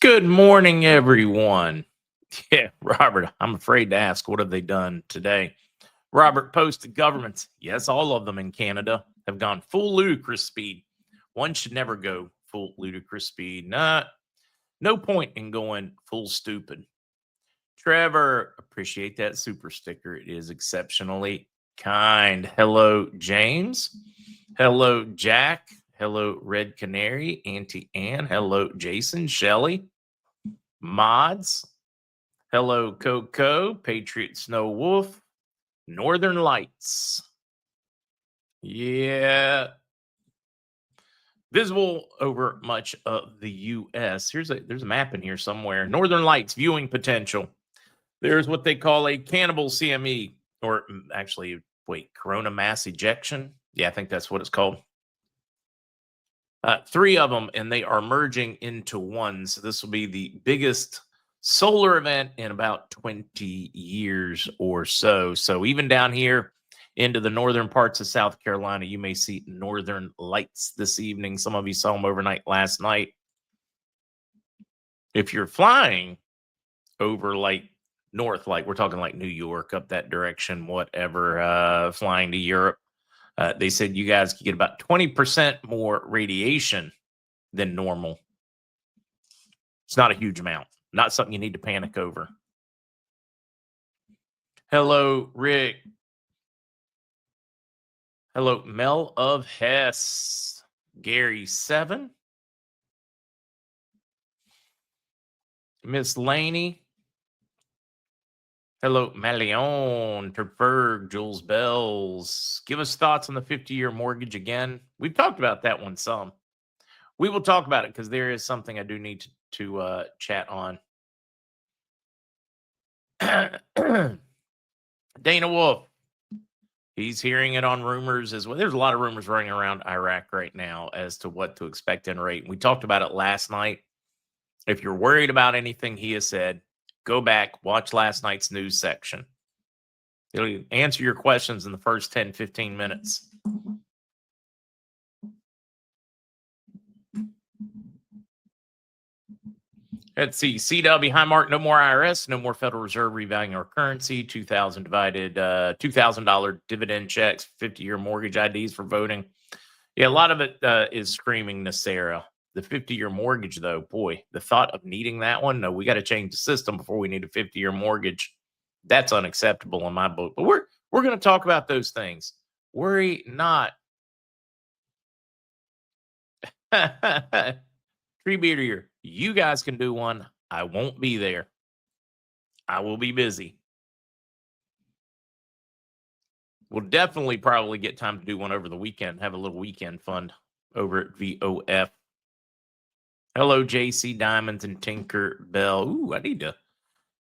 Good morning, everyone. Yeah, Robert, I'm afraid to ask, what have they done today? Robert posted governments, yes, all of them in Canada, have gone full ludicrous speed. One should never go full ludicrous speed. No point in going full stupid. Trevor, appreciate that super sticker. It is exceptionally kind. Hello, James. Hello, Jack. Hello, Red Canary. Auntie Ann. Hello, Jason. Shelley. Mods. Hello, Coco, Patriot Snow Wolf, Northern Lights. Yeah. Visible over much of the U.S. There's a map in here somewhere. Northern Lights viewing potential. There's what they call a cannibal CME, or actually, corona mass ejection. Yeah, I think that's what it's called. Three of them, and they are merging into one. So this will be the biggest solar event in about 20 years or so. So even down here into the northern parts of South Carolina, you may see northern lights this evening. Some of you saw them overnight last night. If you're flying over north, like we're talking like New York, up that direction, whatever, flying to Europe, they said you guys could get about 20% more radiation than normal. It's not a huge amount. Not something you need to panic over. Hello, Rick. Hello, Mel of Hess. Gary 7. Miss Laney. Hello, Malion, Terberg, Jules Bells. Give us thoughts on the 50-year mortgage again. We've talked about that one some. We will talk about it because there is something I do need to chat on. Dana Wolf. He's hearing it on rumors as well. There's a lot of rumors running around Iraq right now as to what to expect in rate. We talked about it last night. If you're worried about anything he has said, go back, watch last night's news section. It'll answer your questions in the first 10, 15 minutes. Let's see. CW, hi, Mark. No more IRS, no more Federal Reserve revaluing our currency. $2,000 dividend checks, 50-year mortgage IDs for voting. Yeah, a lot of it is screaming Nasera. The 50-year mortgage, though, boy, the thought of needing that one. No, we got to change the system before we need a 50-year mortgage. That's unacceptable in my book. But we're going to talk about those things. Worry not. Tree Bearder, you guys can do one. I won't be there. I will be busy. We'll definitely probably get time to do one over the weekend. Have a little weekend fun over at VOF. Hello, JC Diamonds and Tinker Bell. Ooh, I need to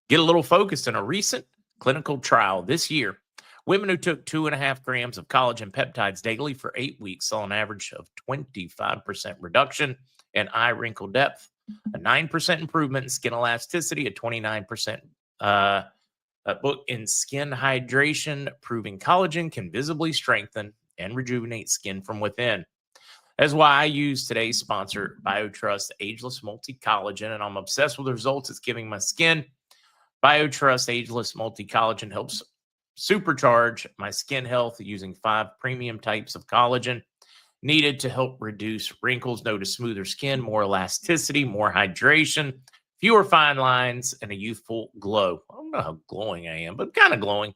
get a little focused in a recent clinical trial this year. Women who took 2.5 grams of collagen peptides daily for 8 weeks saw an average of 25% reduction in eye wrinkle depth, a 9% improvement in skin elasticity, a 29% book in skin hydration, proving collagen can visibly strengthen and rejuvenate skin from within. That's why I use today's sponsor, BioTrust Ageless Multi-Collagen, and I'm obsessed with the results it's giving my skin. BioTrust Ageless Multi-Collagen helps supercharge my skin health using 5 premium types of collagen needed to help reduce wrinkles, notice smoother skin, more elasticity, more hydration, fewer fine lines, and a youthful glow. I don't know how glowing I am, but kind of glowing,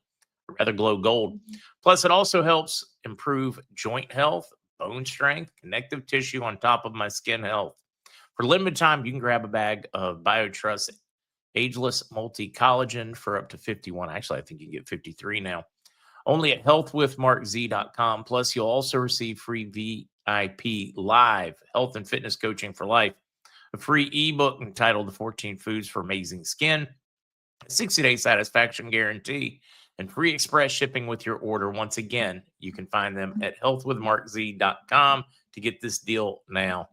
rather glow gold. Plus, it also helps improve joint health, bone strength, connective tissue on top of my skin health. For limited time, you can grab a bag of BioTrust Ageless Multi-Collagen for up to 51. Actually, I think you can get 53 now. Only at healthwithmarkz.com. Plus, you'll also receive free VIP live health and fitness coaching for life, a free ebook entitled The 14 Foods for Amazing Skin, 60-day satisfaction guarantee, and free express shipping with your order. Once again, you can find them at healthwithmarkz.com to get this deal now.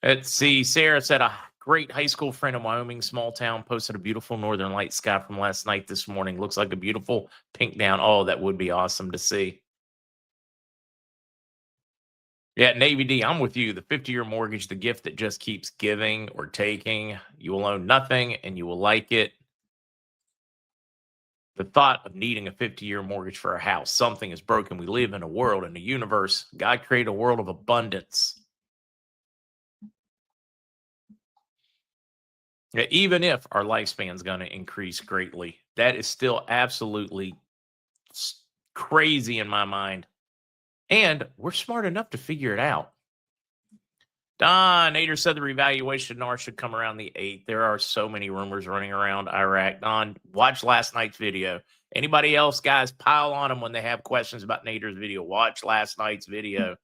Let's see. Sarah said a great high school friend in Wyoming, small town, posted a beautiful northern light sky from last night this morning. Looks like a beautiful pink down. Oh, that would be awesome to see. Yeah, Navy D, I'm with you. The 50-year mortgage, the gift that just keeps giving or taking. You will own nothing and you will like it. The thought of needing a 50-year mortgage for a house, something is broken. We live in a world, in a universe. God created a world of abundance. Yeah, even if our lifespan is going to increase greatly, that is still absolutely crazy in my mind. And we're smart enough to figure it out. Don Nader said the revaluation NAR should come around the 8th. There are so many rumors running around Iraq. Don, watch last night's video. Anybody else, guys, pile on them when they have questions about Nader's video. Watch last night's video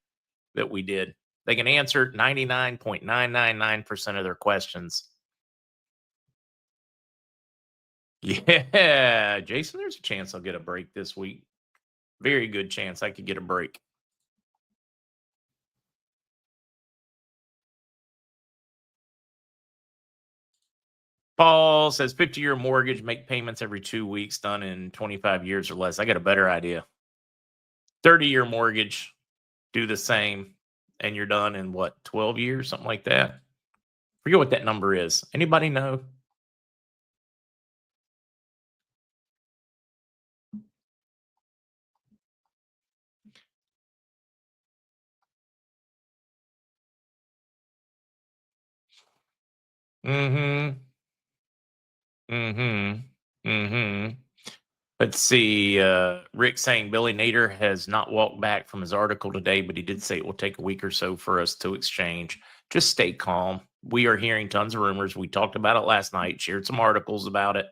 that we did. They can answer 99.999% of their questions. Yeah, Jason, there's a chance I'll get a break this week. Very good chance I could get a break. Paul says 50-year mortgage, make payments every 2 weeks, done in 25 years or less. I got a better idea. 30-year mortgage, do the same, and you're done in what, 12 years, something like that? Forget what that number is. Anybody know? Mm-hmm. Mm-hmm. Mm-hmm. Let's see. Rick saying Billy Nader has not walked back from his article today, but he did say it will take a week or so for us to exchange. Just stay calm. We are hearing tons of rumors. We talked about it last night, shared some articles about it.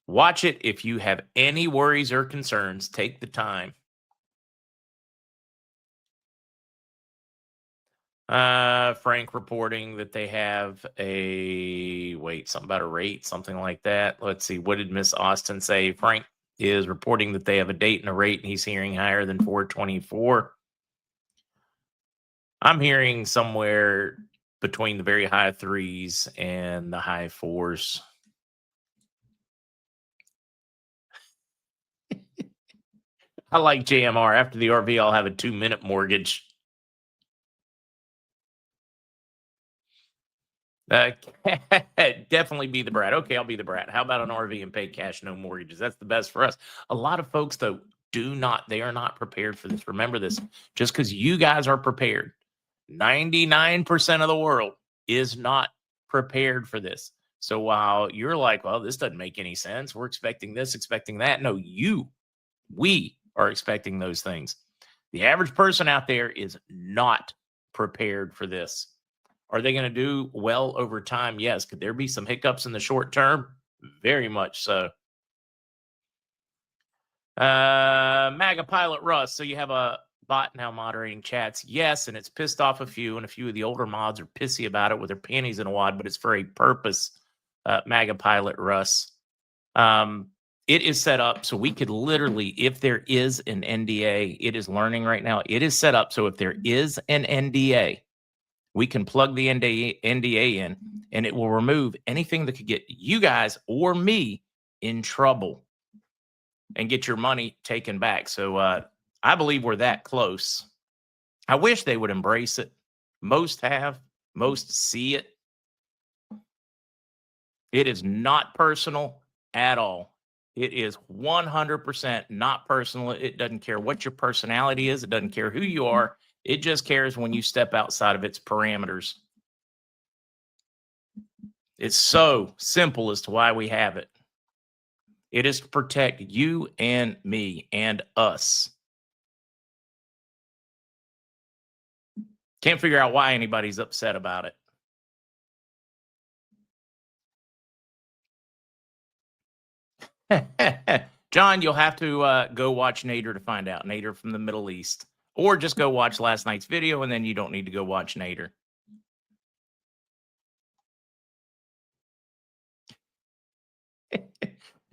Watch it. If you have any worries or concerns, take the time. Frank reporting that they have something about a rate, something like that. Let's see. What did Miss Austin say? Frank is reporting that they have a date and a rate, and he's hearing higher than 424. I'm hearing somewhere between the very high 3s and the high 4s. I like JMR. After the RV, I'll have a 2-minute mortgage. Definitely be the brat. Okay, I'll be the brat. How about an RV and pay cash, no mortgages? That's the best for us. A lot of folks, though, they are not prepared for this. Remember this, just because you guys are prepared, 99% of the world is not prepared for this. So while you're like, well, this doesn't make any sense. We're expecting this, expecting that. No, we are expecting those things. The average person out there is not prepared for this. Are they going to do well over time? Yes. Could there be some hiccups in the short term? Very much so. MAGA Pilot Russ. So you have a bot now moderating chats. Yes, and it's pissed off a few, and a few of the older mods are pissy about it with their panties in a wad, but it's for a purpose, MAGA Pilot Russ. It is set up so we could literally, if there is an NDA, it is learning right now. It is set up so if there is an NDA, we can plug the NDA in, and it will remove anything that could get you guys or me in trouble and get your money taken back. So I believe we're that close. I wish they would embrace it. Most have. Most see it. It is not personal at all. It is 100% not personal. It doesn't care what your personality is. It doesn't care who you are. It just cares when you step outside of its parameters. It's so simple as to why we have it. It is to protect you and me and us. Can't figure out why anybody's upset about it. John, you'll have to go watch Nader to find out. Nader from the Middle East. Or just go watch last night's video, and then you don't need to go watch Nader.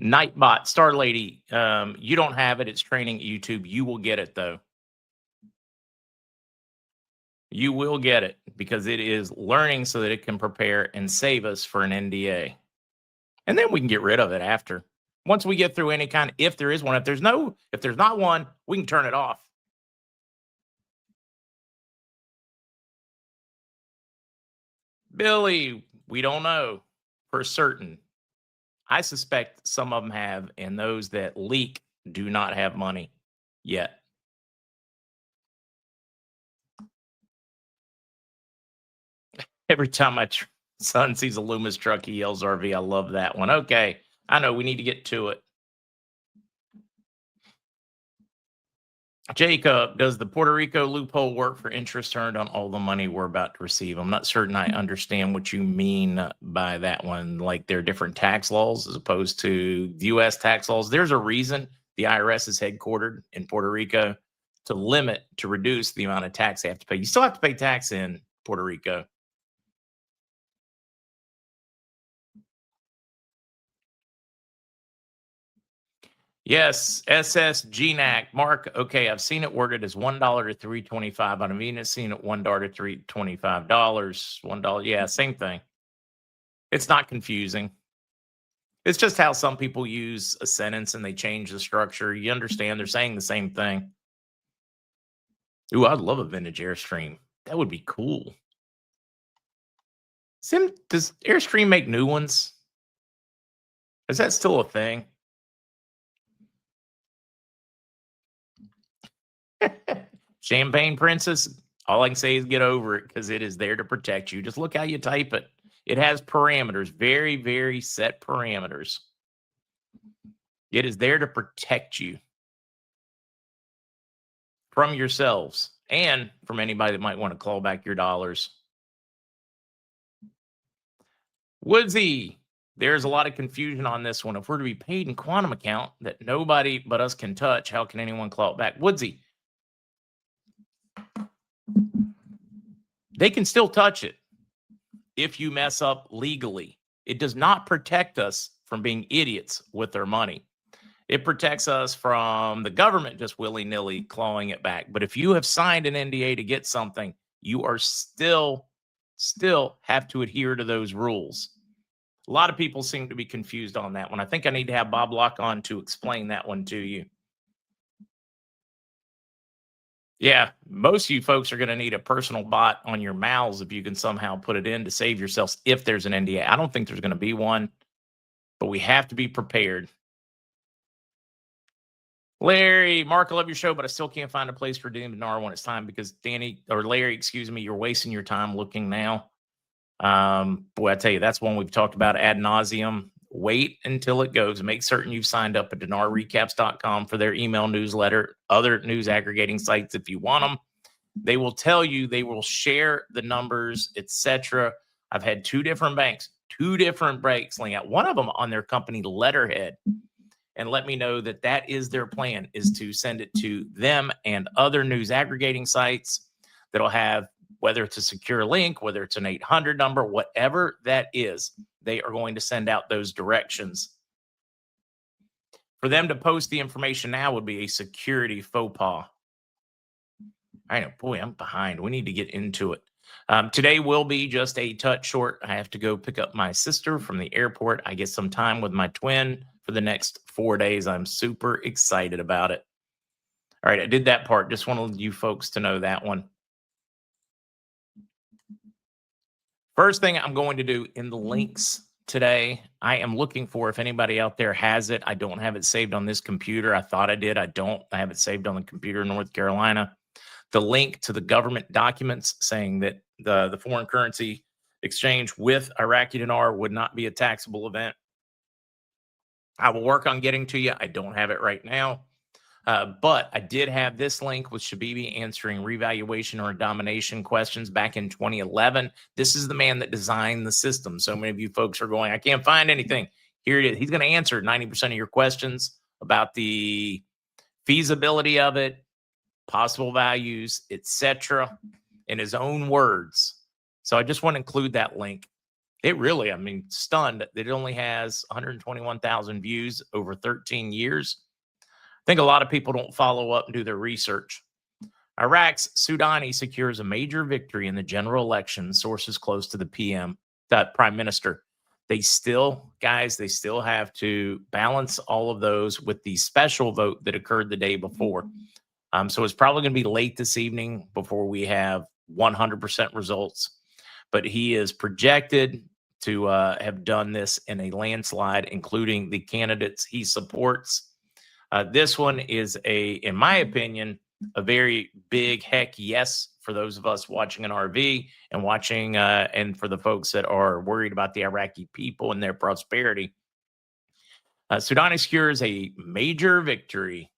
Nightbot, Star Lady, you don't have it. It's training at YouTube. You will get it, though. You will get it because it is learning so that it can prepare and save us for an NDA. And then we can get rid of it after. Once we get through any kind, if there is one, if there's not one, we can turn it off. Billy, we don't know for certain. I suspect some of them have, and those that leak do not have money yet. Every time my son sees a Loomis truck, he yells RV. I love that one. Okay, I know we need to get to it. Jacob, does the Puerto Rico loophole work for interest earned on all the money we're about to receive? I'm not certain I understand what you mean by that one. Like there are different tax laws as opposed to U.S. tax laws. There's a reason the IRS is headquartered in Puerto Rico to reduce the amount of tax they have to pay. You still have to pay tax in Puerto Rico. Yes, SSGNAC. Mark, okay, I've seen it worded as $1 to $3.25, but I've even seen it $1 to $3.25. $1, yeah, same thing. It's not confusing. It's just how some people use a sentence and they change the structure. You understand they're saying the same thing. Ooh, I'd love a vintage Airstream. That would be cool. Does Airstream make new ones? Is that still a thing? Champagne Princess, all I can say is get over it because it is there to protect you. Just look how you type it. It has parameters, very, very set parameters. It is there to protect you from yourselves and from anybody that might want to claw back your dollars. Woodsy, there's a lot of confusion on this one. If we're to be paid in quantum account that nobody but us can touch, how can anyone claw it back? Woodsy, they can still touch it if you mess up legally. It does not protect us from being idiots with their money. It protects us from the government just willy-nilly clawing it back. But if you have signed an NDA to get something, you are still have to adhere to those rules. A lot of people seem to be confused on that one. I think I need to have Bob Locke on to explain that one to you. Yeah, most of you folks are going to need a personal bot on your mouths if you can somehow put it in to save yourselves if there's an NDA. I don't think there's going to be one, but we have to be prepared. Larry, Mark, I love your show, but I still can't find a place for Danny Dinar when it's time because Larry, excuse me, you're wasting your time looking now. Boy, I tell you, that's one we've talked about ad nauseum. Wait until it goes. Make certain you've signed up at dinarrecaps.com for their email newsletter, other news aggregating sites if you want them. They will tell you, they will share the numbers, etc. I've had two different banks lay out, one of them on their company letterhead, and let me know that that is their plan, is to send it to them and other news aggregating sites that'll have, whether it's a secure link, whether it's an 800 number, whatever that is, they are going to send out those directions. For them to post the information now would be a security faux pas. I know, boy, I'm behind. We need to get into it. Today will be just a touch short. I have to go pick up my sister from the airport. I get some time with my twin for the next 4 days. I'm super excited about it. All right, I did that part. Just wanted you folks to know that one. First thing I'm going to do in the links today, I am looking for if anybody out there has it. I don't have it saved on this computer. I thought I did. I don't. I have it saved on the computer in North Carolina. The link to the government documents saying that the foreign currency exchange with Iraqi dinar would not be a taxable event. I will work on getting to you. I don't have it right now. But I did have this link with Shabibi answering revaluation or domination questions back in 2011. This is the man that designed the system. So many of you folks are going, I can't find anything. Here it is. He's going to answer 90% of your questions about the feasibility of it, possible values, etc., in his own words. So I just want to include that link. It really, I mean, stunned that it only has 121,000 views over 13 years. I think a lot of people don't follow up and do their research. Iraq's Soudani secures a major victory in the general election, sources close to the prime minister. They still, guys, they still have to balance all of those with the special vote that occurred the day before. So it's probably going to be late this evening before we have 100% results. But he is projected to have done this in a landslide, including the candidates he supports. This one is in my opinion, a very big heck yes for those of us watching an RV and watching, and for the folks that are worried about the Iraqi people and their prosperity. Soudani secures a major victory,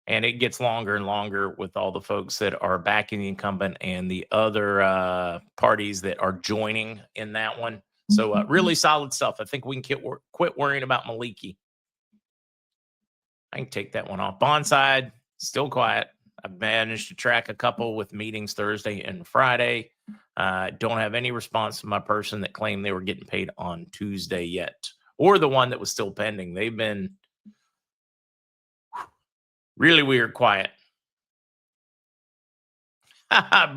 and it gets longer and longer with all the folks that are backing the incumbent and the other parties that are joining in that one. So really solid stuff. I think we can quit worrying about Maliki. I can take that one off. Bonside, still quiet. I've managed to track a couple with meetings Thursday and Friday. Don't have any response from my person that claimed they were getting paid on Tuesday yet, or the one that was still pending. They've been really weird quiet.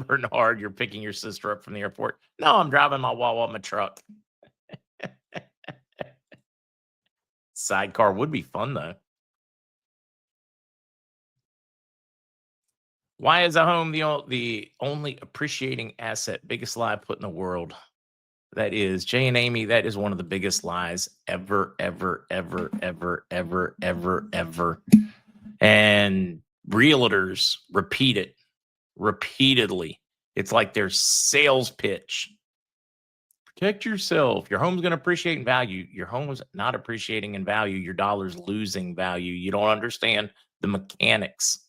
Bernard, you're picking your sister up from the airport. No, I'm driving my Wawa in my truck. Sidecar would be fun, though. Why is a home the only appreciating asset? Biggest lie put in the world. That is, Jay and Amy, that is one of the biggest lies ever, ever, ever, ever, ever, ever, ever. And realtors repeat it repeatedly. It's like their sales pitch. Protect yourself. Your home's going to appreciate in value. Your home is not appreciating in value. Your dollar's losing value. You don't understand the mechanics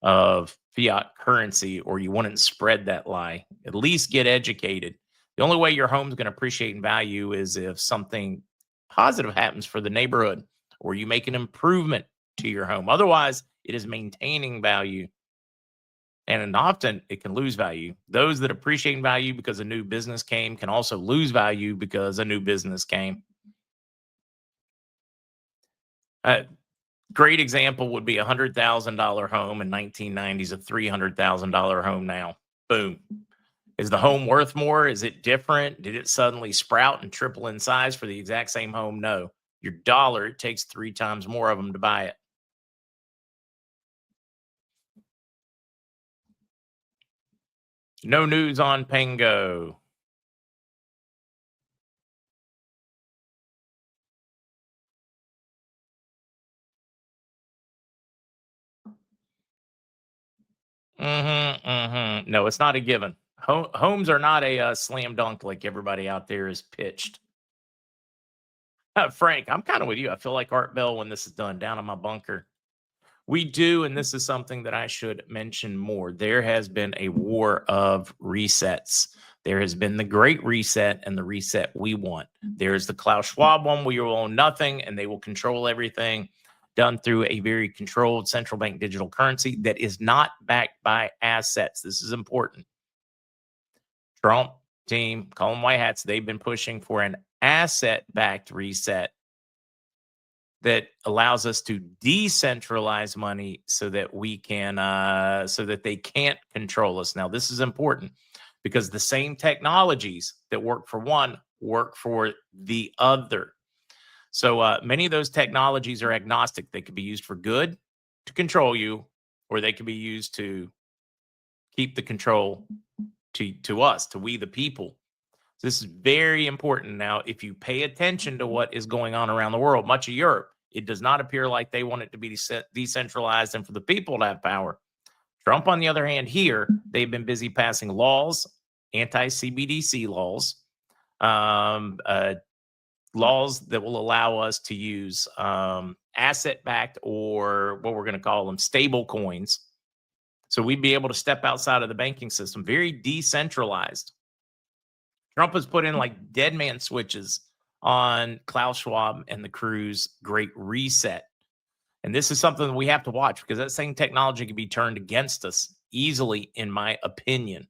of fiat currency, or you wouldn't spread that lie. At least get educated. The only way your home's going to appreciate in value is if something positive happens for the neighborhood, or you make an improvement to your home. Otherwise, it is maintaining value. And often it can lose value. Those that appreciate in value because a new business came can also lose value because a new business came. Great example would be a $100,000 home in 1990s, a $300,000 home now. Boom. Is the home worth more? Is it different? Did it suddenly sprout and triple in size for the exact same home? No. Your dollar, it takes 3 times more of them to buy it. No news on Pango. No, it's not a given. Homes are not a slam dunk like everybody out there is pitched. Frank, I'm kind of with you. I feel like Art Bell when this is done down in my bunker. We do, and this is something that I should mention more. There has been a war of resets. There has been the Great Reset and the reset we want. There's the Klaus Schwab one where you will own nothing and they will control everything, done through a very controlled central bank digital currency that is not backed by assets. This is important. Trump team, call them white hats, they've been pushing for an asset-backed reset that allows us to decentralize money so that we can, so that they can't control us. Now, this is important because the same technologies that work for one work for the other. So many of those technologies are agnostic. They could be used for good to control you, or they could be used to keep the control to us, to we the people. This is very important. Now, if you pay attention to what is going on around the world, much of Europe, it does not appear like they want it to be decentralized and for the people to have power. Trump, on the other hand, here, they've been busy passing laws, anti-CBDC laws, laws that will allow us to use asset-backed, or what we're going to call them, stable coins. So we'd be able to step outside of the banking system, very decentralized. Trump has put in like dead man switches on Klaus Schwab and the Crew's Great Reset. And this is something that we have to watch because that same technology can be turned against us easily, in my opinion.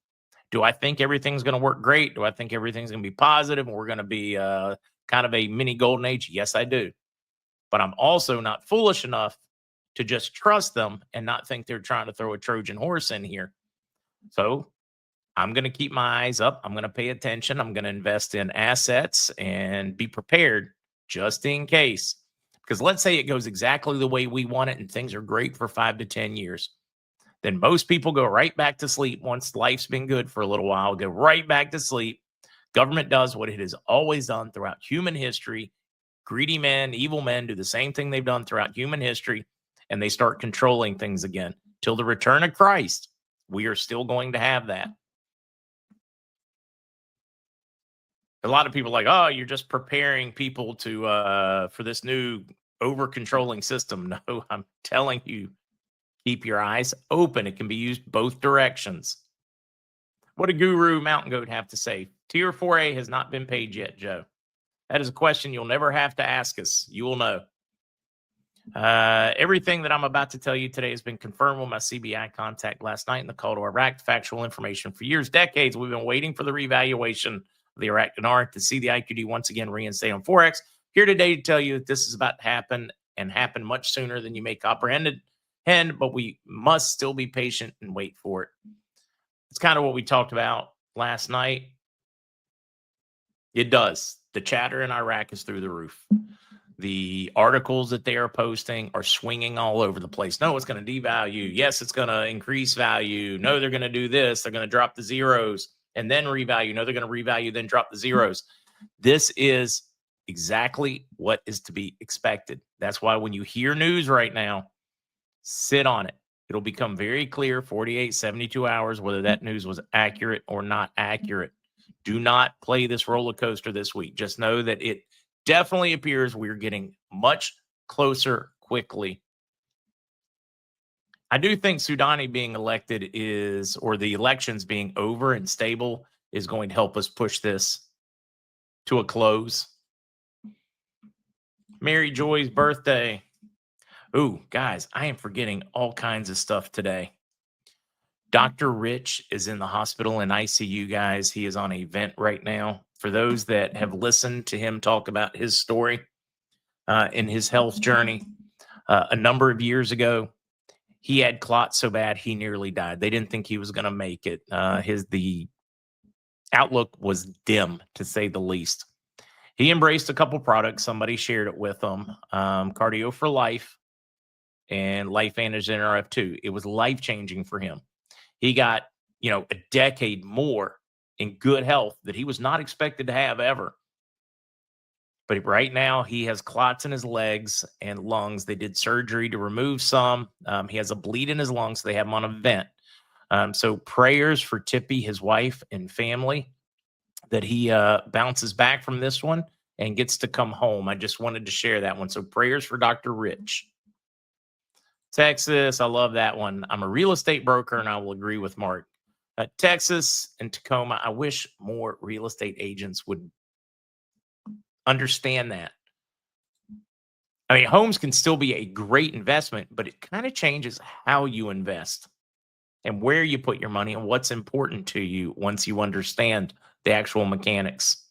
Do I think everything's going to work great? Do I think everything's going to be positive and we're going to be kind of a mini golden age? Yes, I do. But I'm also not foolish enough to just trust them and not think they're trying to throw a Trojan horse in here. So I'm going to keep my eyes up. I'm going to pay attention. I'm going to invest in assets and be prepared just in case. Because let's say it goes exactly the way we want it and things are great for 5 to 10 years. Then most people go right back to sleep once life's been good for a little while, go right back to sleep. Government does what it has always done throughout human history. Greedy men, evil men do the same thing they've done throughout human history, and they start controlling things again. Till the return of Christ, we are still going to have that. A lot of people are like, oh, you're just preparing people to for this new over controlling system. No, I'm telling you, keep your eyes open. It can be used both directions. What did Guru Mountain Goat have to say? Tier 4A has not been paid yet, Joe. That is a question you'll never have to ask us. You will know. Everything that I'm about to tell you today has been confirmed with my CBI contact last night in the call to Iraq. Factual information. For years, decades, we've been waiting for the revaluation of the Iraq dinar to see the IQD once again reinstate on Forex. Here today to tell you that this is about to happen and happen much sooner than you may comprehend, but we must still be patient and wait for it. It's kind of what we talked about last night. It does. The chatter in Iraq is through the roof. The articles that they are posting are swinging all over the place. No, it's going to devalue. Yes, it's going to increase value. No, they're going to do this. They're going to drop the zeros and then revalue. No, they're going to revalue, then drop the zeros. This is exactly what is to be expected. That's why when you hear news right now, sit on it. It'll become very clear 48, 72 hours whether that news was accurate or not accurate. Do not play this roller coaster this week. Just know that it definitely appears we're getting much closer quickly. I do think Soudani being elected or the elections being over and stable is going to help us push this to a close. Mary Joy's birthday. Ooh, guys, I am forgetting all kinds of stuff today. Dr. Rich is in the hospital in ICU, guys. He is on a vent right now. For those that have listened to him talk about his story in his health journey, a number of years ago, he had clots so bad he nearly died. They didn't think he was going to make it. The outlook was dim, to say the least. He embraced a couple products. Somebody shared it with him. Cardio for Life and Life Vantage NRF2. It was life-changing for him. He got, a decade more in good health that he was not expected to have ever. But right now he has clots in his legs and lungs. They did surgery to remove some. He has a bleed in his lungs. So they have him on a vent. So prayers for Tippy, his wife and family, that he bounces back from this one and gets to come home. I just wanted to share that one. So prayers for Dr. Rich. Texas, I love that one. I'm a real estate broker, and I will agree with Mark. Texas and Tacoma, I wish more real estate agents would understand that. I mean, homes can still be a great investment, but it kind of changes how you invest and where you put your money and what's important to you once you understand the actual mechanics.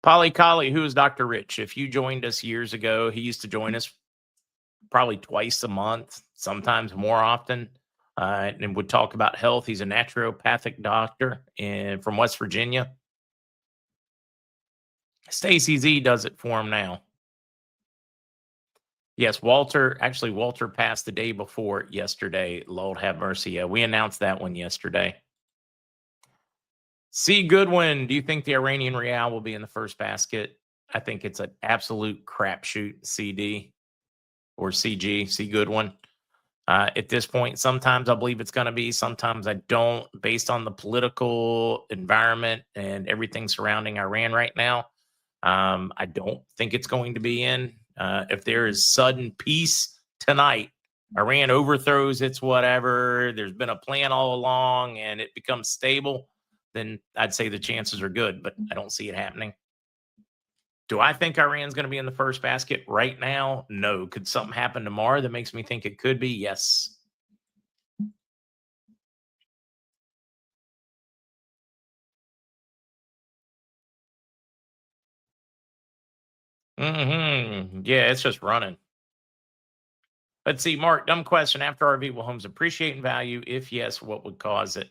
Polly Collie, who is Dr. Rich? If you joined us years ago, he used to join us probably twice a month, sometimes more often, and would talk about health. He's a naturopathic doctor from West Virginia. Stacy Z does it for him now. Yes, Walter passed the day before yesterday. Lord have mercy. Yeah, we announced that one yesterday. C. Goodwin, do you think the Iranian Real will be in the first basket? I think it's an absolute crapshoot, CD or CG, C. Goodwin. At this point, sometimes I believe it's going to be, sometimes I don't, based on the political environment and everything surrounding Iran right now. I don't think it's going to be in. If there is sudden peace tonight, Iran overthrows its whatever, there's been a plan all along, and it becomes stable, then I'd say the chances are good, but I don't see it happening. Do I think Iran's going to be in the first basket right now? No. Could something happen tomorrow that makes me think it could be? Yes. Yeah, it's just running. Let's see, Mark, dumb question. After RV, will homes appreciate in value? If yes, what would cause it?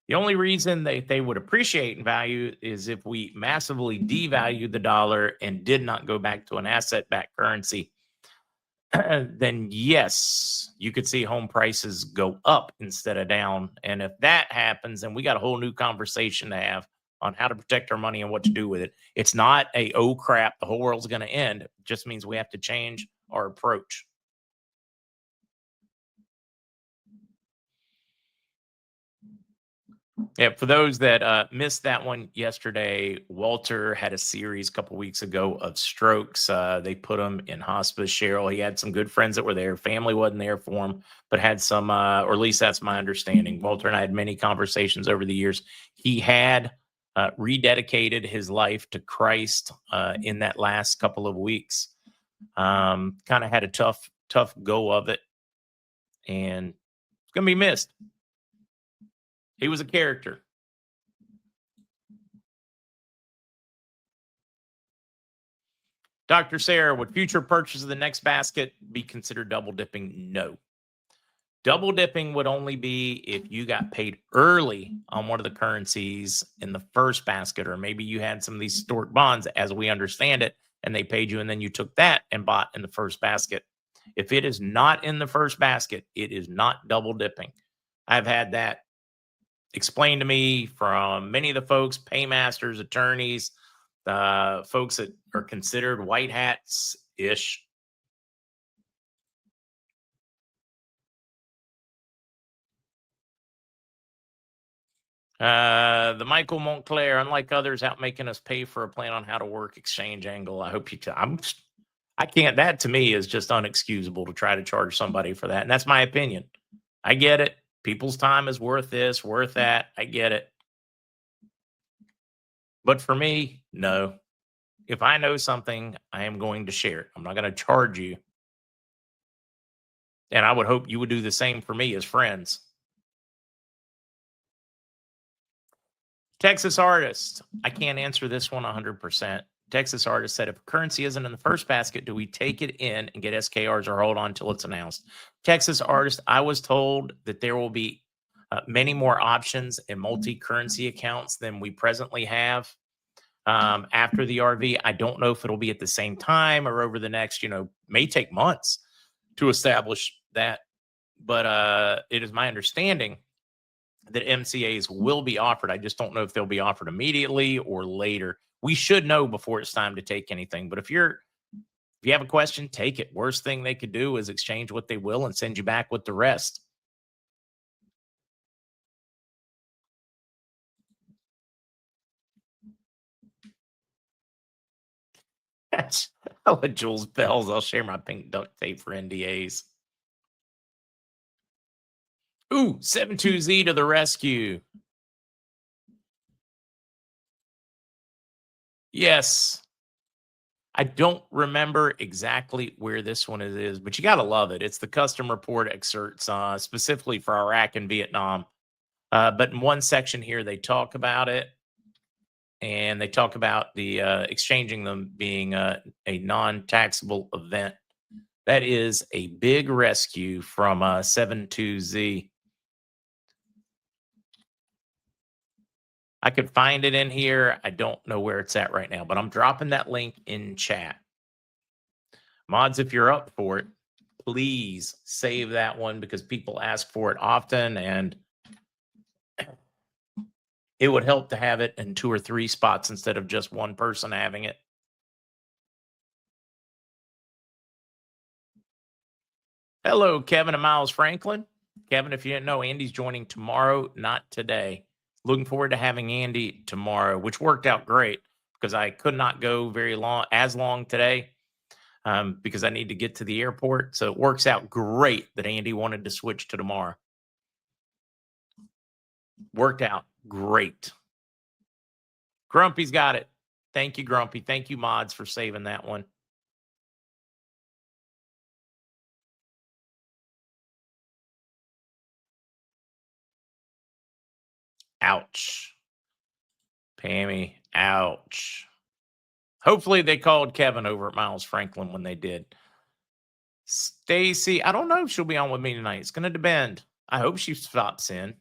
The only reason they would appreciate in value is if we massively devalued the dollar and did not go back to an asset backed currency. Then yes, you could see home prices go up instead of down. And if that happens, then we got a whole new conversation to have on how to protect our money and what to do with it. It's not a, oh crap, the whole world's going to end. It just means we have to change our approach. Yeah, for those that missed that one yesterday, Walter had a series a couple weeks ago of strokes. They put him in hospice. Cheryl, he had some good friends that were there. Family wasn't there for him, but had some, or at least that's my understanding. Walter and I had many conversations over the years. He had rededicated his life to Christ in that last couple of weeks. Kind of had a tough go of it, and it's gonna be missed. He was a character. Dr. Sarah, would future purchase of the next basket be considered double dipping? No. Double dipping would only be if you got paid early on one of the currencies in the first basket, or maybe you had some of these stored bonds as we understand it, and they paid you, and then you took that and bought in the first basket. If it is not in the first basket, it is not double dipping. I've had that explained to me from many of the folks, paymasters, attorneys, folks that are considered white hats ish. The Michael Montclair, unlike others out making us pay for a plan on how to work exchange angle. I hope you. I can't. That to me is just unexcusable to try to charge somebody for that, and that's my opinion. I get it. People's time is worth this, worth that. I get it. But for me, no. If I know something, I am going to share it. I'm not going to charge you. And I would hope you would do the same for me as friends. Texas artist. I can't answer this one 100%. Texas artist said, if currency isn't in the first basket, do we take it in and get SKRs or hold on until it's announced? Texas artist, I was told that there will be many more options and multi currency accounts than we presently have after the RV. I don't know if it'll be at the same time or over the next, may take months to establish that. But it is my understanding that MCAs will be offered. I just don't know if they'll be offered immediately or later. We should know before it's time to take anything. But if you have a question, take it. Worst thing they could do is exchange what they will and send you back with the rest. I'll let Jules Bells. I'll share my pink duct tape for NDAs. Ooh, 72Z to the rescue. Yes. I don't remember exactly where this one is, but you got to love it. It's the custom report excerpts specifically for Iraq and Vietnam. But in one section here, they talk about it, and they talk about the exchanging them being a non-taxable event. That is a big rescue from 72Z. I could find it in here. I don't know where it's at right now, but I'm dropping that link in chat. Mods, if you're up for it, please save that one because people ask for it often, and it would help to have it in 2 or 3 spots instead of just one person having it. Hello, Kevin and Miles Franklin. Kevin, if you didn't know, Andy's joining tomorrow, not today. Looking forward to having Andy tomorrow, which worked out great because I could not go as long today because I need to get to the airport. So it works out great that Andy wanted to switch to tomorrow. Worked out great. Grumpy's got it. Thank you, Grumpy. Thank you, mods, for saving that one. Ouch. Pammy, ouch. Hopefully they called Kevin over at Miles Franklin when they did. Stacy, I don't know if she'll be on with me tonight. It's going to depend. I hope she stops in.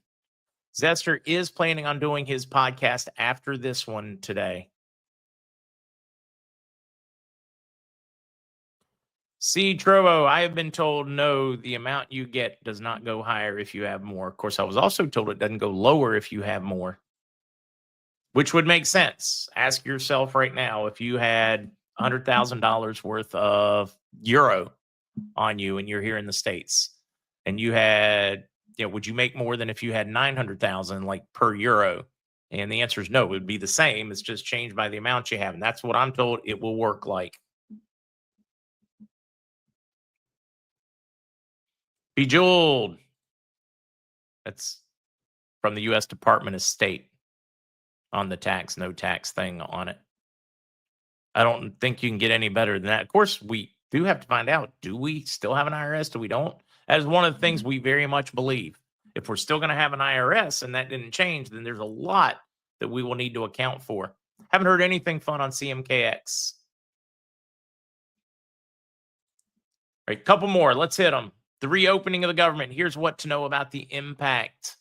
Zester is planning on doing his podcast after this one today. See, Trovo, I have been told no, the amount you get does not go higher if you have more. Of course, I was also told it doesn't go lower if you have more, which would make sense. Ask yourself right now, if you had $100,000 worth of euro on you and you're here in the States and you had, would you make more than if you had 900,000 like per euro? And the answer is no, it would be the same. It's just changed by the amount you have. And that's what I'm told it will work like. Bejeweled. That's from the U.S. Department of State on the tax, no tax thing on it. I don't think you can get any better than that. Of course, we do have to find out, do we still have an IRS? Do we don't? That is one of the things we very much believe. If we're still going to have an IRS and that didn't change, then there's a lot that we will need to account for. Haven't heard anything fun on CMKX. All right, couple more. Let's hit them. The reopening of the government. Here's what to know about the impact.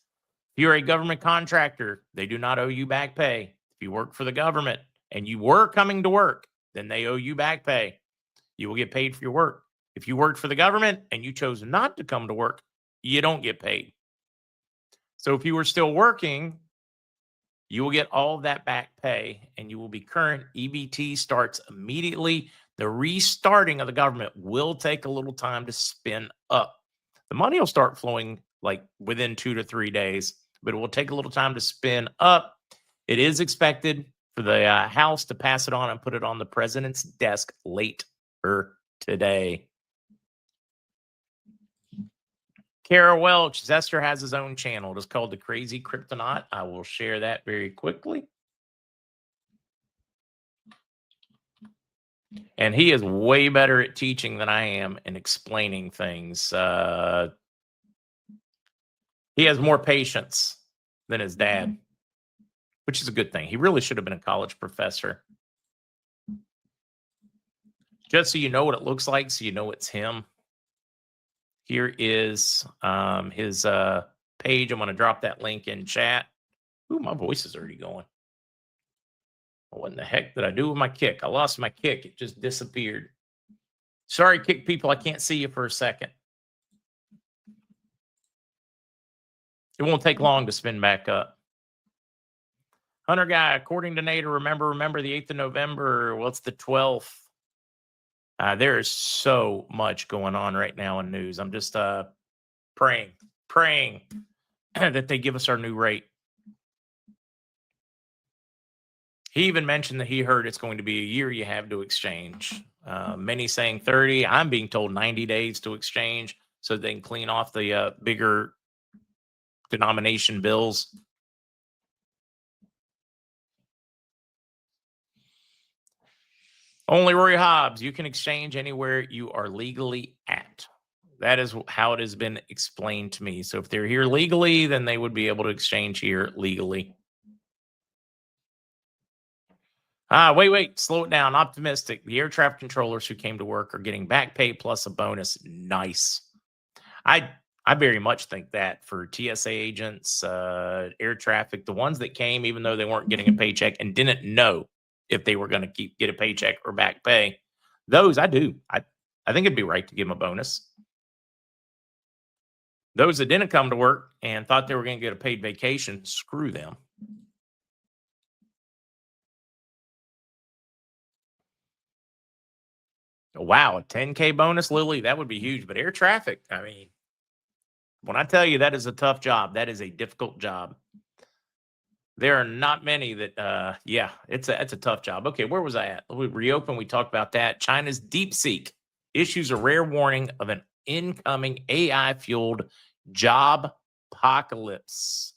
If you're a government contractor, they do not owe you back pay. If you work for the government and you were coming to work, then they owe you back pay. You will get paid for your work. If you worked for the government and you chose not to come to work, you don't get paid. So if you were still working, you will get all of that back pay and you will be current. EBT starts immediately. The restarting of the government will take a little time to spin up. The money will start flowing like within 2 to 3 days, but it will take a little time to spin up. It is expected for the House to pass it on and put it on the president's desk later today. Kara Welch, Zester has his own channel. It is called The Crazy Kryptonaut. I will share that very quickly. And he is way better at teaching than I am and explaining things. He has more patience than his dad, which is a good thing. He really should have been a college professor. Just so you know what it looks like, so you know it's him. Here is his page. I'm going to drop that link in chat. Ooh, my voice is already going. What in the heck did I do with my kick? I lost my kick. It just disappeared. Sorry, kick people. I can't see you for a second. It won't take long to spin back up. Hunter Guy, according to Nader, remember the 8th of November. Well, it's the 12th. There is so much going on right now in news. I'm just praying that they give us our new rate. He even mentioned that he heard it's going to be a year you have to exchange. Many saying 30. I'm being told 90 days to exchange so they can clean off the bigger denomination bills. Only Roy Hobbs, you can exchange anywhere you are legally at. That is how it has been explained to me. So if they're here legally, then they would be able to exchange here legally. Wait, slow it down. Optimistic. The air traffic controllers who came to work are getting back pay plus a bonus. Nice. I very much think that for TSA agents, air traffic, the ones that came, even though they weren't getting a paycheck and didn't know if they were going to get a paycheck or back pay, those I do. I think it'd be right to give them a bonus. Those that didn't come to work and thought they were going to get a paid vacation, screw them. Wow, a 10K bonus, Lily, that would be huge. But air traffic, I mean, when I tell you that is a tough job, that is a difficult job. There are not many that, it's a tough job. Okay, where was I at? We reopened. We talked about that. China's DeepSeek issues a rare warning of an incoming AI-fueled job apocalypse.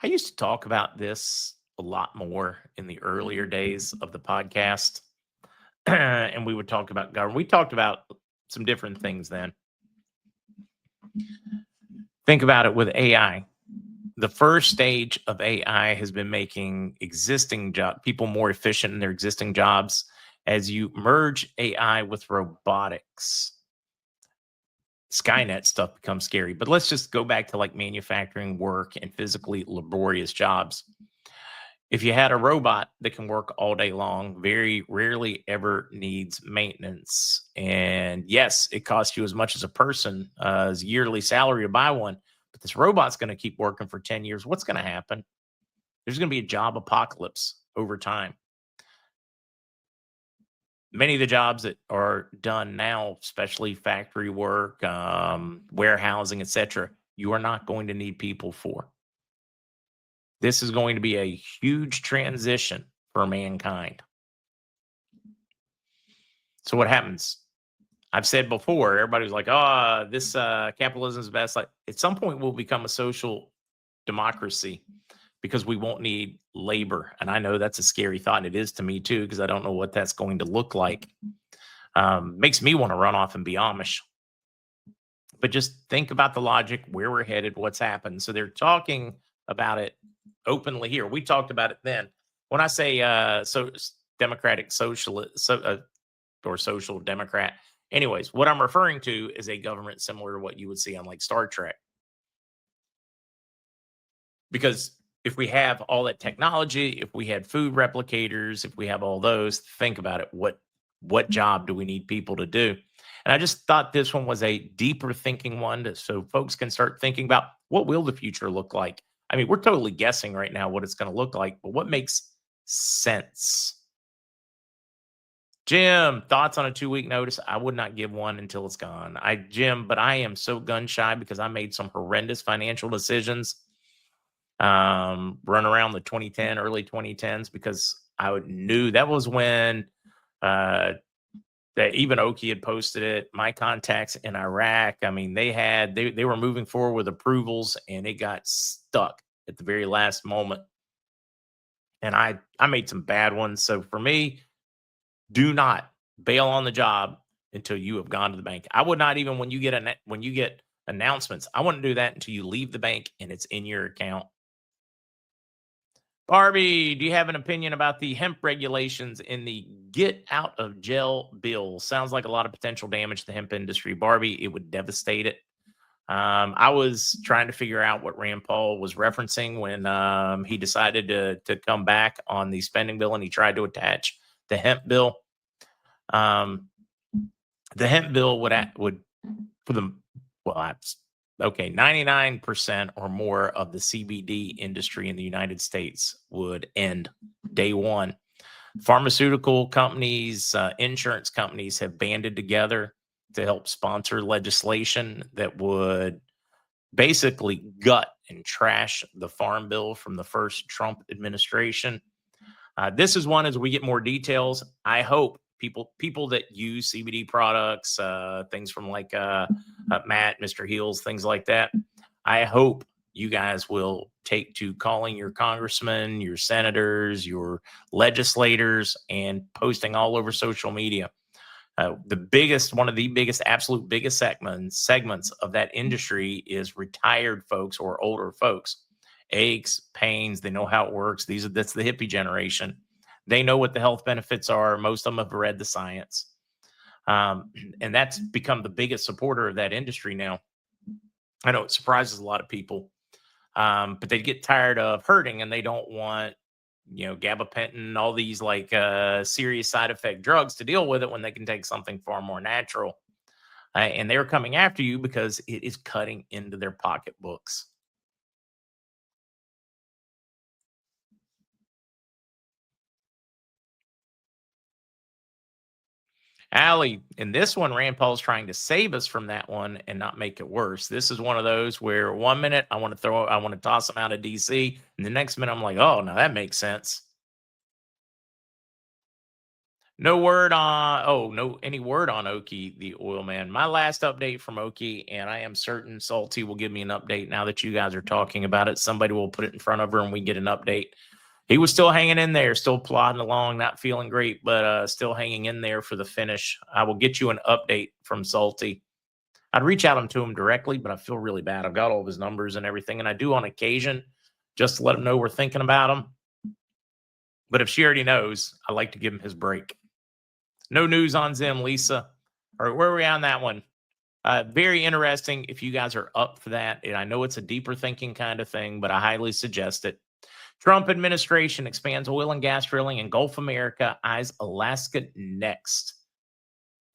I used to talk about this a lot more in the earlier days of the podcast, and we would talk about government. We talked about some different things then. Think about it with AI. the first stage of AI has been making existing people more efficient in their existing jobs. As you merge AI with robotics, Skynet stuff becomes scary. But let's just go back to like manufacturing work and physically laborious jobs. If you had a robot that can work all day long, very rarely ever needs maintenance. And yes, it costs you as much as a person as yearly salary to buy one. But this robot's going to keep working for 10 years. What's going to happen? There's going to be a job apocalypse over time. Many of the jobs that are done now, especially factory work, warehousing, etc., you are not going to need people for. This is going to be a huge transition for mankind. So what happens? I've said before, everybody's like, oh, this capitalism is best. Like, at some point, we'll become a social democracy because we won't need labor. And I know that's a scary thought, and it is to me too, because I don't know what that's going to look like. Makes me want to run off and be Amish. But just think about the logic, where we're headed, what's happened. So they're talking about it openly here. We talked about it then. When I say democratic socialist or social democrat, anyways, what I'm referring to is a government similar to what you would see on like Star Trek. Because if we have all that technology, if we had food replicators, if we have all those, think about it. What job do we need people to do? And I just thought this one was a deeper thinking one, so folks can start thinking about what will the future look like. I mean, we're totally guessing right now what it's going to look like, but what makes sense? Jim, thoughts on a 2-week notice? I would not give one until it's gone. Jim, but I am so gun shy because I made some horrendous financial decisions run around the 2010, early 2010s, because I knew that was when that even Oki had posted it. My contacts in Iraq, I mean, they were moving forward with approvals, and it got stuck at the very last moment. And I made some bad ones. So for me, do not bail on the job until you have gone to the bank. I would not even when you get announcements. I wouldn't do that until you leave the bank and it's in your account. Barbie, do you have an opinion about the hemp regulations in the get out of jail bill? Sounds like a lot of potential damage to the hemp industry. Barbie, it would devastate it. I was trying to figure out what Rand Paul was referencing when he decided to come back on the spending bill and he tried to attach the hemp bill. The hemp bill would for the 99% or more of the CBD industry in the United States would end day one. Pharmaceutical companies, insurance companies have banded together to help sponsor legislation that would basically gut and trash the farm bill from the first Trump administration. This is one, as we get more details, I hope people that use CBD products, things from like Matt, Mr. Heels, things like that, I hope you guys will take to calling your congressmen, your senators, your legislators, and posting all over social media. One of the biggest, absolute biggest segments of that industry is retired folks or older folks. Aches, pains, they know how it works. That's the hippie generation. They know what the health benefits are. Most of them have read the science. And that's become the biggest supporter of that industry now. I know it surprises a lot of people, but they get tired of hurting and they don't want, gabapentin, all these like serious side effect drugs to deal with it when they can take something far more natural. And they're coming after you because it is cutting into their pocketbooks. Allie, in this one, Rand Paul's trying to save us from that one and not make it worse. This is one of those where 1 minute I want to toss them out of DC, and the next minute I'm like, oh, no, that makes sense. No word on any word on Oki, the oil man. My last update from Oki, and I am certain Salty will give me an update now that you guys are talking about it. Somebody will put it in front of her and we get an update. He was still hanging in there, still plodding along, not feeling great, but still hanging in there for the finish. I will get you an update from Salty. I'd reach out to him directly, but I feel really bad. I've got all of his numbers and everything, and I do on occasion just to let him know we're thinking about him. But if she already knows, I like to give him his break. No news on Zim, Lisa. All right, where are we on that one? Very interesting if you guys are up for that. And I know it's a deeper thinking kind of thing, but I highly suggest it. Trump administration expands oil and gas drilling in Gulf America, eyes Alaska next.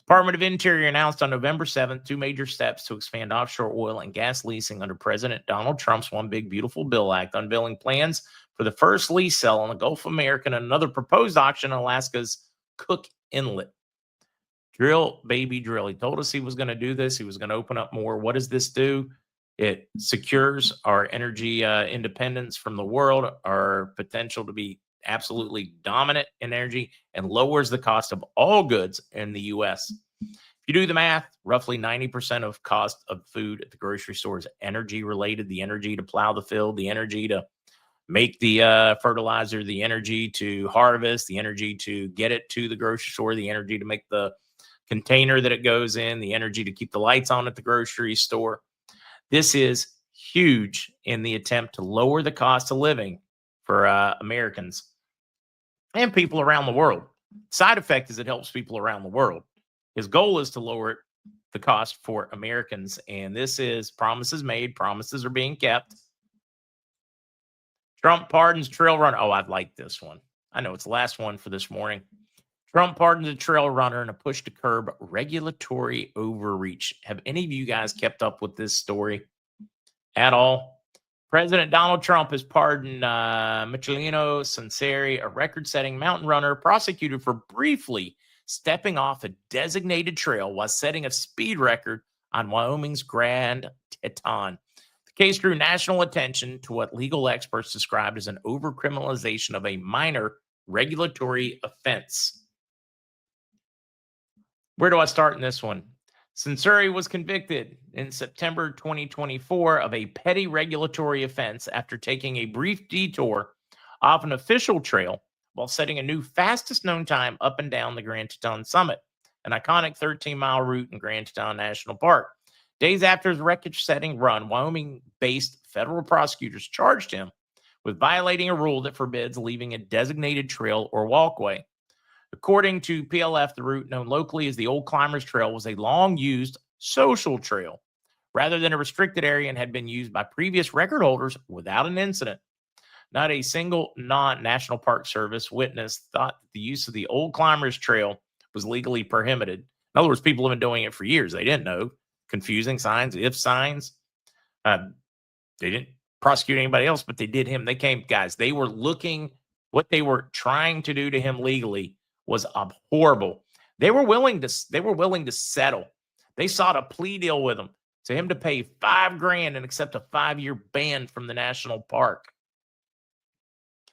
Department of Interior announced on November 7th 2 major steps to expand offshore oil and gas leasing under President Donald Trump's One Big Beautiful Bill Act, unveiling plans for the first lease sale on the Gulf of America and another proposed auction in Alaska's Cook Inlet. Drill, baby, drill. He told us he was going to do this. He was going to open up more. What does this do? It secures our energy independence from the world, our potential to be absolutely dominant in energy, and lowers the cost of all goods in the U.S. If you do the math, roughly 90% of cost of food at the grocery store is energy related. The energy to plow the field, the energy to make the fertilizer, the energy to harvest, the energy to get it to the grocery store, the energy to make the container that it goes in, the energy to keep the lights on at the grocery store. This is huge in the attempt to lower the cost of living for Americans and people around the world. Side effect is it helps people around the world. His goal is to lower the cost for Americans, and this is promises made, promises are being kept. Trump pardons trail runner. Oh, I'd like this one. I know it's the last one for this morning. Trump pardons a trail runner in a push to curb regulatory overreach. Have any of you guys kept up with this story at all? President Donald Trump has pardoned Michelino Sanseri, a record-setting mountain runner prosecuted for briefly stepping off a designated trail while setting a speed record on Wyoming's Grand Teton. The case drew national attention to what legal experts described as an overcriminalization of a minor regulatory offense. Where do I start in this one? Sanseri was convicted in September 2024 of a petty regulatory offense after taking a brief detour off an official trail while setting a new fastest known time up and down the Grand Teton summit, an iconic 13-mile route in Grand Teton National Park. Days after his record-setting run, Wyoming-based federal prosecutors charged him with violating a rule that forbids leaving a designated trail or walkway. According to PLF, the route known locally as the Old Climbers Trail was a long-used social trail rather than a restricted area and had been used by previous record holders without an incident. Not a single non-National Park Service witness thought the use of the Old Climbers Trail was legally prohibited. In other words, people have been doing it for years. They didn't know. Confusing signs, if signs. They didn't prosecute anybody else, but they did him. They came, guys, they were looking, what they were trying to do to him legally was horrible. They were willing to settle. They sought a plea deal with him to him to pay $5,000 and accept a 5-year ban from the national park.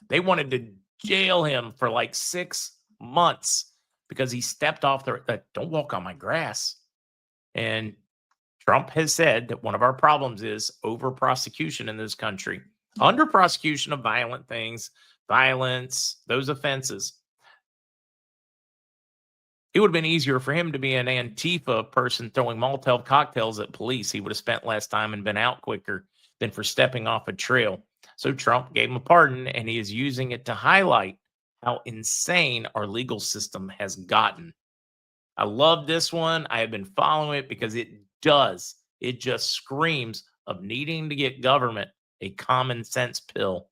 They wanted to jail him for like 6 months because he stepped off the don't walk on my grass. And Trump has said that one of our problems is over prosecution in this country, under prosecution of violent things, violence, those offenses. It would have been easier for him to be an Antifa person throwing Molotov cocktails at police. He would have spent less time and been out quicker than for stepping off a trail. So Trump gave him a pardon, and he is using it to highlight how insane our legal system has gotten. I love this one. I have been following it because it just screams of needing to get government a common sense pill.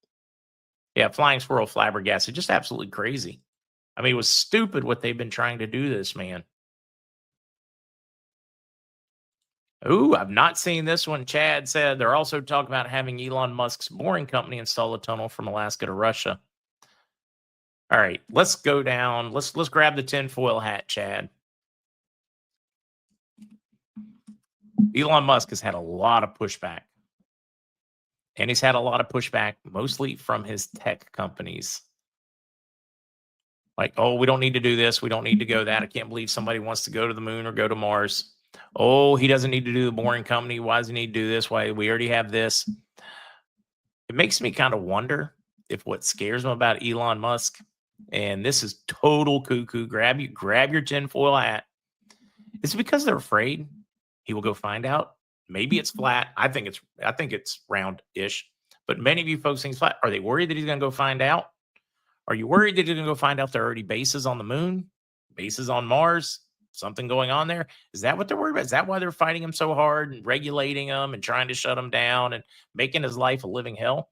Yeah, flying squirrel flabbergasted. Just absolutely crazy. I mean, it was stupid what they've been trying to do to this man. Ooh, I've not seen this one. Chad said they're also talking about having Elon Musk's boring company install a tunnel from Alaska to Russia. All right, let's go down. Let's grab the tinfoil hat, Chad. Elon Musk has had a lot of pushback. And he's had a lot of pushback, mostly from his tech companies. Like, oh, we don't need to do this. We don't need to go that. I can't believe somebody wants to go to the moon or go to Mars. Oh, he doesn't need to do the boring company. Why does he need to do this? Why we already have this? It makes me kind of wonder if what scares him about Elon Musk, and this is total cuckoo, grab your tinfoil hat, it's because they're afraid. He will go find out. Maybe it's flat. I think it's round-ish. But many of you folks think it's flat. Are they worried that he's going to go find out? Are you worried that he's going to go find out there are already bases on the moon, bases on Mars, something going on there? Is that what they're worried about? Is that why they're fighting him so hard and regulating him and trying to shut him down and making his life a living hell?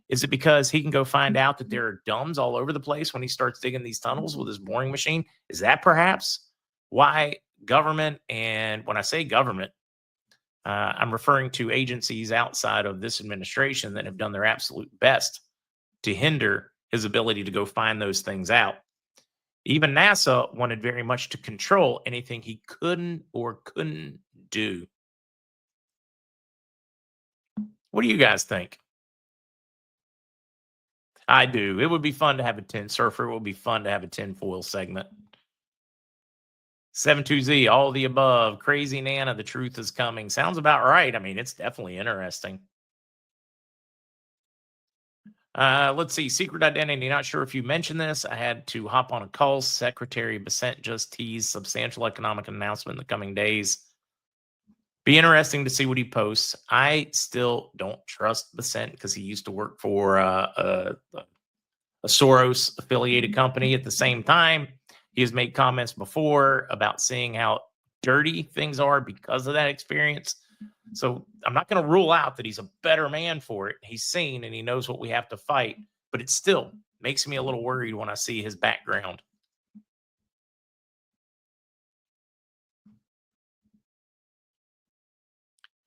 Is it because he can go find out that there are dumbs all over the place when he starts digging these tunnels with his boring machine? Is that perhaps why government, and when I say government, I'm referring to agencies outside of this administration that have done their absolute best to hinder his ability to go find those things out. Even NASA wanted very much to control anything he couldn't do. What do you guys think? I do. It would be fun to have a 10 surfer. It would be fun to have a 10 foil segment. 72Z, all the above. Crazy Nana, the truth is coming. Sounds about right. I mean, it's definitely interesting. Let's see. Secret identity. Not sure if you mentioned this. I had to hop on a call. Secretary Bessent just teased substantial economic announcement in the coming days. Be interesting to see what he posts. I still don't trust Bessent because he used to work for a Soros affiliated company. At the same time, he has made comments before about seeing how dirty things are because of that experience. So I'm not going to rule out that he's a better man for it. He's seen and he knows what we have to fight, but it still makes me a little worried when I see his background.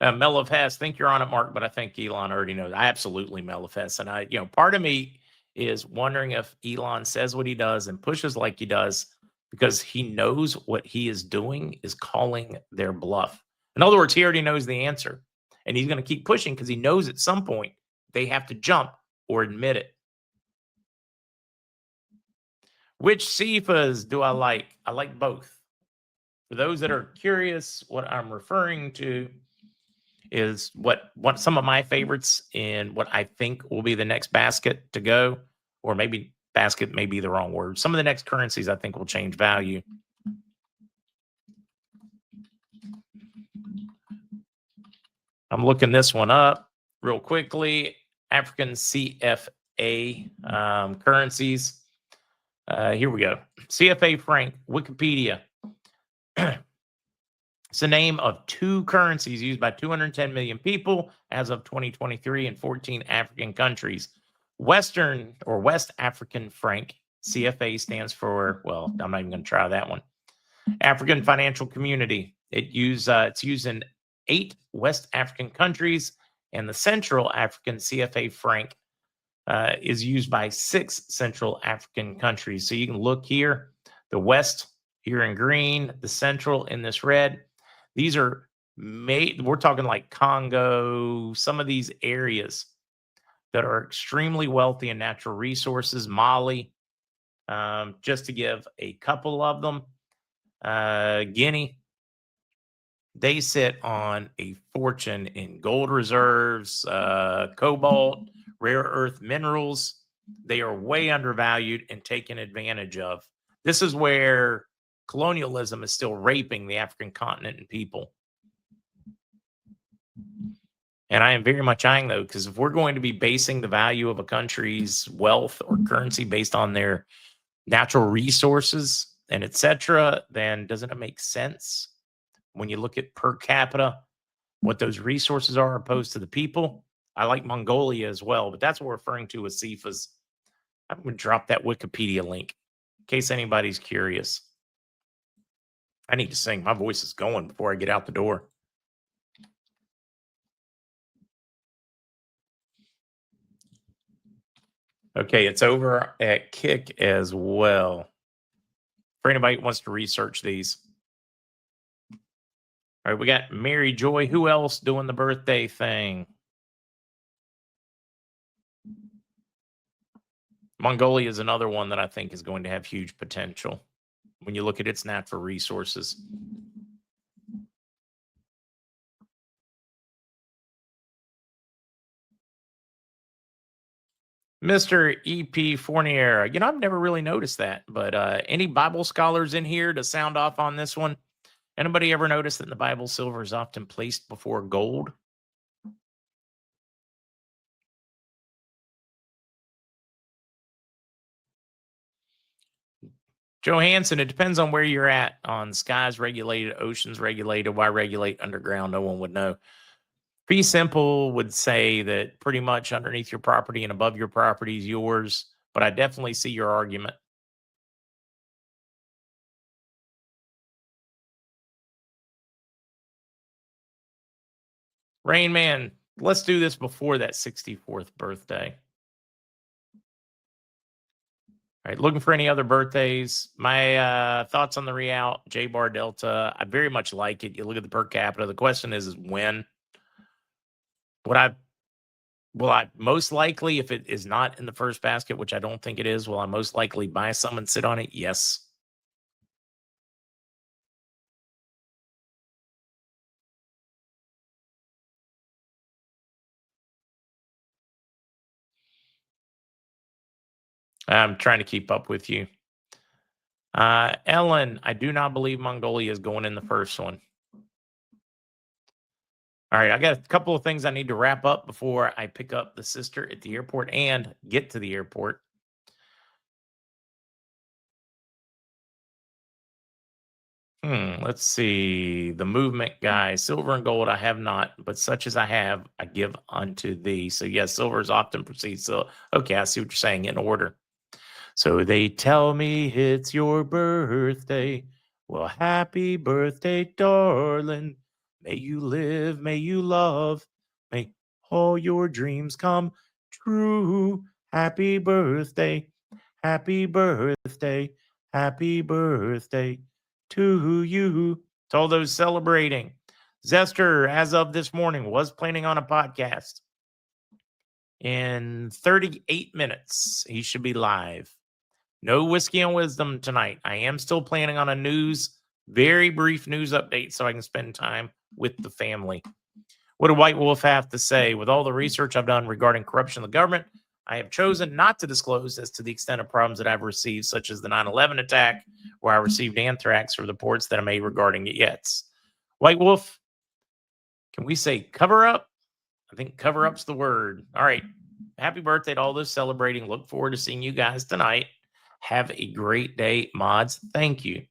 Melifest, think you're on it, Mark, but I think Elon already knows. I absolutely Melifest. And part of me is wondering if Elon says what he does and pushes like he does because he knows what he is doing is calling their bluff. In other words, he already knows the answer. And he's going to keep pushing because he knows at some point they have to jump or admit it. Which CFAs do I like? I like both. For those that are curious, what I'm referring to is what some of my favorites in what I think will be the next basket to go, or maybe basket may be the wrong word. Some of the next currencies I think will change value. I'm looking this one up real quickly. African CFA currencies. Here we go. CFA franc, Wikipedia. It's the name of two currencies used by 210 million people as of 2023 in 14 African countries. Western or West African franc, CFA stands for, well, I'm not even going to try that one. African Financial Community. It's used in 8 West African countries, and the Central African CFA franc is used by 6 Central African countries. So you can look here, the West here in green, the Central in this red. These are we're talking like Congo, some of these areas that are extremely wealthy in natural resources, Mali, just to give a couple of them. Guinea, they sit on a fortune in gold reserves, cobalt, rare earth minerals. They are way undervalued and taken advantage of. This is where colonialism is still raping the African continent and people. And I am very much eyeing though, because if we're going to be basing the value of a country's wealth or currency based on their natural resources and etc., then doesn't it make sense when you look at per capita, what those resources are opposed to the people? I like Mongolia as well, but that's what we're referring to as CFAs. I'm going to drop that Wikipedia link in case anybody's curious. I need to sing. My voice is going before I get out the door. Okay, it's over at Kick as well. For anybody who wants to research these. All right, we got Mary Joy. Who else doing the birthday thing? Mongolia is another one that I think is going to have huge potential when you look at its natural resources. Mr. E.P. Fournier, I've never really noticed that, but any Bible scholars in here to sound off on this one? Anybody ever notice that in the Bible, silver is often placed before gold? Johansson, it depends on where you're at. On skies regulated, oceans regulated. Why regulate underground? No one would know. Be simple would say that pretty much underneath your property and above your property is yours. But I definitely see your argument. Rain Man, let's do this before that 64th birthday. All right, looking for any other birthdays. My thoughts on the Real J Bar Delta. I very much like it. You look at the per capita. The question is when. Will I most likely, if it is not in the first basket, which I don't think it is, will I most likely buy some and sit on it? Yes. I'm trying to keep up with you. Ellen, I do not believe Mongolia is going in the first one. All right, I got a couple of things I need to wrap up before I pick up the sister at the airport and get to the airport. Let's see. The movement guy, silver and gold I have not, but such as I have, I give unto thee. So yes, silver is often precedes. So okay, I see what you're saying in order. So they tell me it's your birthday. Well, happy birthday, darling. May you live, may you love, may all your dreams come true. Happy birthday, happy birthday, happy birthday to you. To all those celebrating. Zester, as of this morning, was planning on a podcast. In 38 minutes, he should be live. No whiskey and wisdom tonight. I am still planning on a very brief news update so I can spend time with the family. What did White Wolf have to say? With all the research I've done regarding corruption of the government, I have chosen not to disclose as to the extent of problems that I've received, such as the 9/11 attack, where I received anthrax for the reports that I made regarding it yet. White Wolf, can we say cover up? I think cover up's the word. All right. Happy birthday to all those celebrating. Look forward to seeing you guys tonight. Have a great day, mods. Thank you.